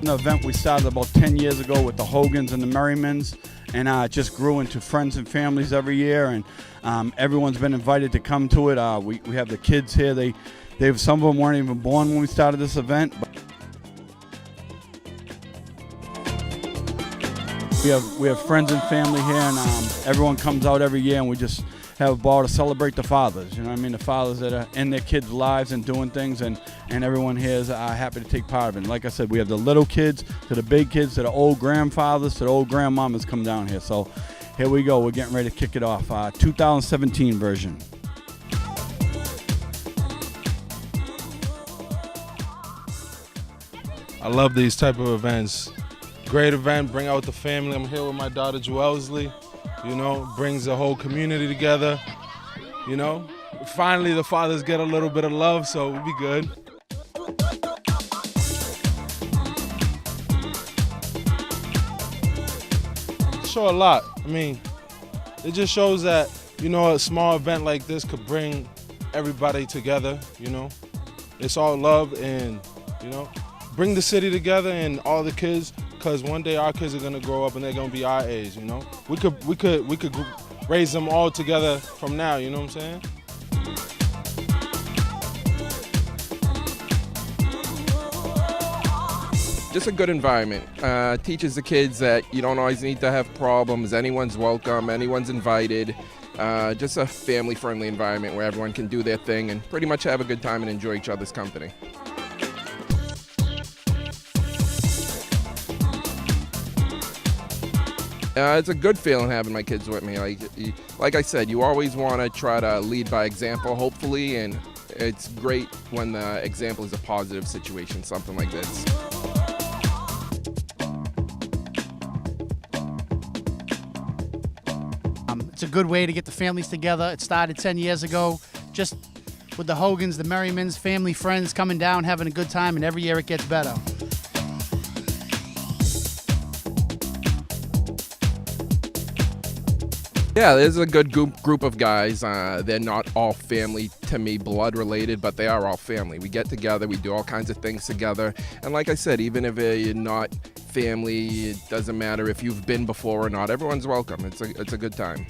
an event we started about 10 years ago with the Hogans and the Merrymans, and it just grew into friends and families every year, and everyone's been invited to come to it. We have the kids here. Some of them weren't even born when we started this event. But we have friends and family here, and everyone comes out every year, and we just have a ball to celebrate the fathers. You know what I mean? The fathers that are in their kids' lives and doing things, and everyone here is happy to take part of it. And like I said, we have the little kids to the big kids to the old grandfathers to the old grandmamas come down here. So here we go. We're getting ready to kick it off. 2017 version. I love these type of events. Great event, bring out the family. I'm here with my daughter Joellesley. You know, brings the whole community together. You know, finally the fathers get a little bit of love, so we'll be good. Show a lot. I mean, it just shows that, you know, a small event like this could bring everybody together, you know. It's all love and, you know, bring the city together and all the kids, because one day our kids are gonna grow up and they're gonna be our age, you know. We could raise them all together from now, you know what I'm saying? Just a good environment. Teaches the kids that you don't always need to have problems. Anyone's welcome, anyone's invited. Just a family-friendly environment where everyone can do their thing and pretty much have a good time and enjoy each other's company. It's a good feeling having my kids with me. Like I said, you always want to try to lead by example, hopefully, and it's great when the example is a positive situation, something like this. It's a good way to get the families together. It started 10 years ago, just with the Hogans, the Merrymans, family, friends coming down, having a good time, and every year it gets better. Yeah, there's a good group of guys. They're not all family to me, blood related, but they are all family. We get together, we do all kinds of things together. And like I said, even if you're not family, it doesn't matter if you've been before or not. Everyone's welcome. It's a good time.